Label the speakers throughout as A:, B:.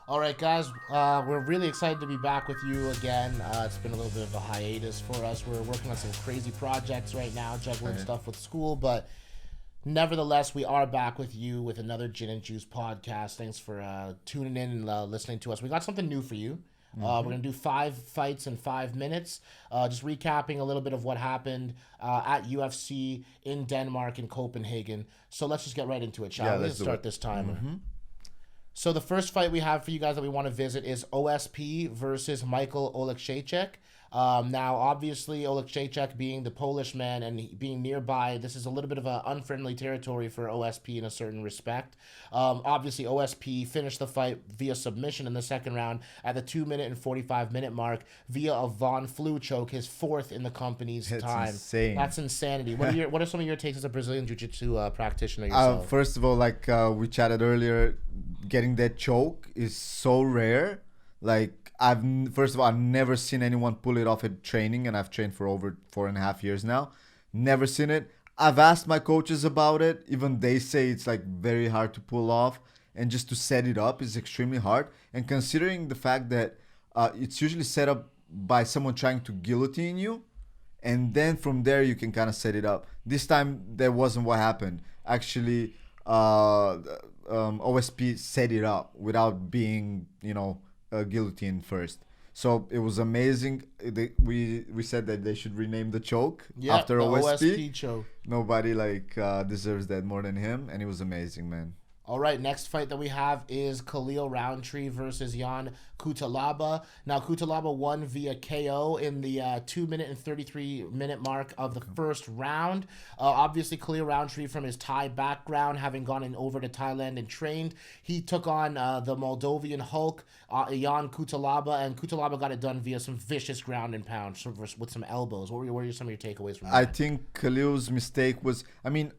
A: All right, guys, we're really excited to be back with you again. It's been a little bit of a hiatus for us. We're working on some crazy projects right now, juggling stuff with school, but nevertheless, we are back with you with another Gin and Juice podcast. Thanks for tuning in and listening to us. We got something new for you. We're going to do 5 fights in 5 minutes. Just recapping a little bit of what happened at UFC in Denmark and Copenhagen. So let's just get right into it, shall we? Let's start this timer. So the first fight we have for you guys that we want to visit is OSP versus Michael Oleksiejczuk. Now, obviously, Oleksiejczuk being the Polish man and being nearby, this is a little bit of an unfriendly territory for OSP in a certain respect. Obviously, OSP finished the fight via submission in the second round at the 2-minute and 45-minute mark via a Von Flue choke, his 4th in the company's time.
B: Insane.
A: That's insanity. What are some of your takes as a Brazilian Jiu-Jitsu practitioner yourself?
B: First of all, like we chatted earlier, getting that choke is so rare. Like, first of all, I've never seen anyone pull it off at training, and I've trained for over 4.5 years now. Never seen it. I've asked my coaches about it. Even they say it's like very hard to pull off, and just to set it up is extremely hard. And considering the fact that it's usually set up by someone trying to guillotine you, and then from there you can kind of set it up. This time that wasn't what happened. Actually, OSP set it up without being, guillotine first. So it was amazing. We said that they should rename the choke after
A: the
B: OSP.
A: choke.
B: Nobody deserves that more than him, and it was amazing, man.
A: All right, next fight that we have is Khalil Roundtree versus Jan Kutol. Now, Kutol won via KO in the 2-minute and 33-minute mark of the first round. Obviously, Khalil Roundtree, from his Thai background, having gone over to Thailand and trained, he took on the Moldovan Hulk, Jan Kutol, and Kutol got it done via some vicious ground and pound with some elbows. What were some of your takeaways from that?
B: I think Khalil's mistake was,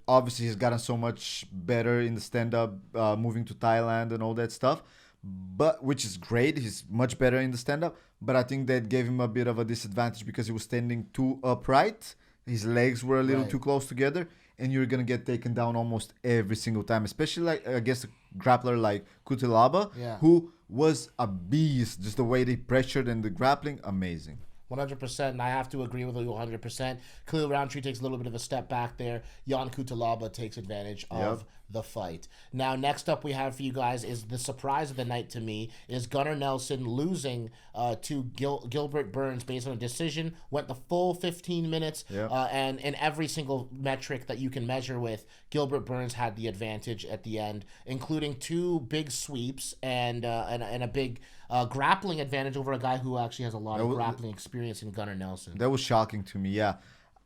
B: obviously he's gotten so much better in the stand-up, moving to Thailand and all that stuff, but which is great. He's much better in the stand-up, but I think that gave him a bit of a disadvantage because he was standing too upright. His legs were a little too close together, and you're gonna get taken down almost every single time, especially like against a grappler like Kutol, who was a beast. Just the way they pressured and the grappling, amazing.
A: 100%, and I have to agree with you 100%. Khalil Roundtree takes a little bit of a step back there. Jan Kutol takes advantage of the fight. Now, next up we have for you guys is the surprise of the night to me is Gunnar Nelson losing to Gilbert Burns based on a decision. Went the full 15 minutes, and in every single metric that you can measure with, Gilbert Burns had the advantage at the end, including 2 big sweeps and a big grappling advantage over a guy who actually has a lot of grappling experience in Gunnar Nelson.
B: That was shocking to me, yeah.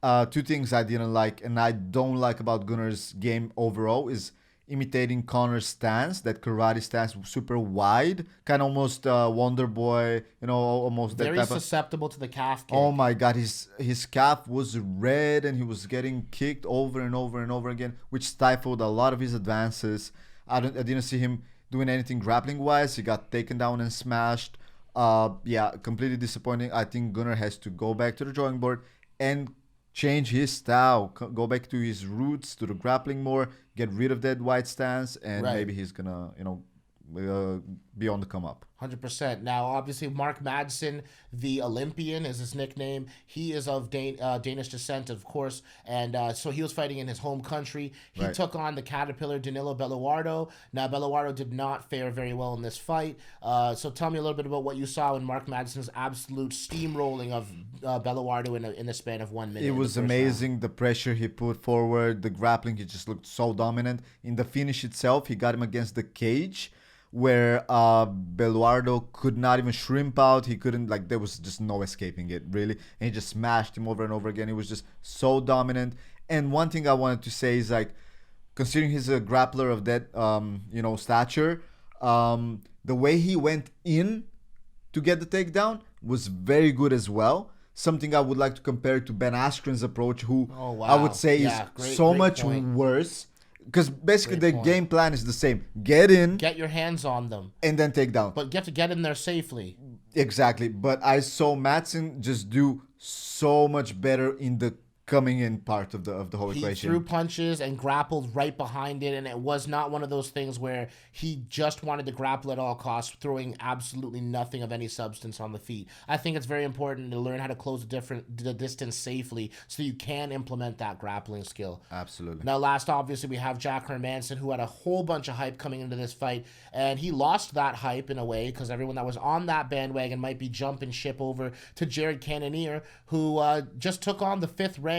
B: 2 things I didn't like, and I don't like about Gunnar's game overall, is imitating Connor's stance, that karate stance, super wide, kind of almost Wonder Boy, almost
A: very
B: that type
A: susceptible to the calf kick.
B: Oh my God, his calf was red, and he was getting kicked over and over and over again, which stifled a lot of his advances. I didn't see him doing anything grappling wise. He got taken down and smashed. Completely disappointing. I think Gunnar has to go back to the drawing board and change his style, go back to his roots, to the grappling more, get rid of that wide stance, and maybe he's gonna be on the come up.
A: 100%. Now, obviously, Mark Madsen, the Olympian, is his nickname. He is of Danish descent, of course, and so he was fighting in his home country. He took on the Caterpillar Danilo Bilardo. Now, Bilardo did not fare very well in this fight. So tell me a little bit about what you saw in Mark Madsen's absolute steamrolling of Bilardo in the span of 1 minute.
B: It was amazing. Round. The pressure he put forward, the grappling, he just looked so dominant. In the finish itself, he got him against the cage, where Bilardo could not even shrimp out. He couldn't, there was just no escaping it, really. And he just smashed him over and over again. He was just so dominant. And one thing I wanted to say is, considering he's a grappler of that, stature, the way he went in to get the takedown was very good as well. Something I would like to compare to Ben Askren's approach, who I would say is so much worse. Because basically the game plan is the same. Get in.
A: Get your hands on them.
B: And then take down.
A: But you have to get in there safely.
B: Exactly. But I saw Matson just do so much better in the coming in part of the whole
A: He
B: equation.
A: threw punches and grappled right behind it, and it was not one of those things where he just wanted to grapple at all costs, throwing absolutely nothing of any substance on the feet. I think it's very important to learn how to close the distance safely so you can implement that grappling skill.
B: Absolutely.
A: Now, last, obviously, we have Jack Hermanson, who had a whole bunch of hype coming into this fight, and he lost that hype in a way because everyone that was on that bandwagon might be jumping ship over to Jared Cannonier, who just took on the fifth-ranked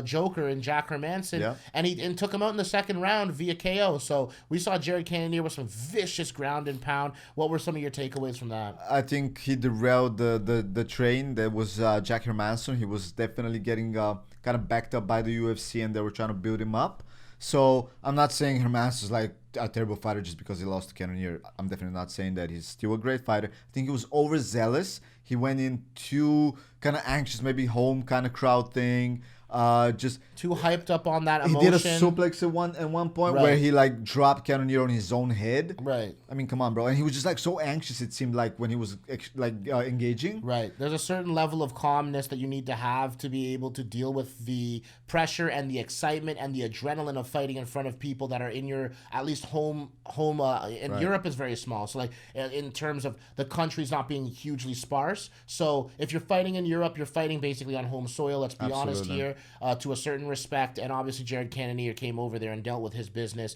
A: Joker in Jack Hermanson, and took him out in the second round via KO. So we saw Jared Cannonier with some vicious ground and pound. What were some of your takeaways from that?
B: I think he derailed the train that was Jack Hermanson. He was definitely getting kind of backed up by the UFC, and they were trying to build him up. So I'm not saying Hermanson's like a terrible fighter just because he lost to Cannonier. I'm definitely not saying that. He's still a great fighter. I think he was overzealous. He went in too kind of anxious, maybe home kind of crowd thing. Just
A: too hyped up on that emotion.
B: He did a suplex at one point where he like dropped Cannonier on his own head.
A: Right.
B: I mean, come on, bro. And he was just like so anxious. It seemed like when he was engaging.
A: Right. There's a certain level of calmness that you need to have to be able to deal with the pressure and the excitement and the adrenaline of fighting in front of people that are in your at least home. And Europe is very small, so like in terms of the countries not being hugely sparse. So if you're fighting in Europe, you're fighting basically on home soil. Let's be honest here. To a certain respect, and obviously Jared Cannonier came over there and dealt with his business.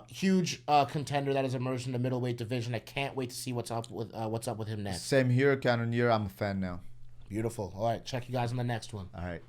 A: Huge contender that has emerged in the middleweight division. I can't wait to see what's up with him next.
B: Same here, Cannonier. I'm a fan now.
A: Beautiful. All right, check you guys on the next one.
B: All right.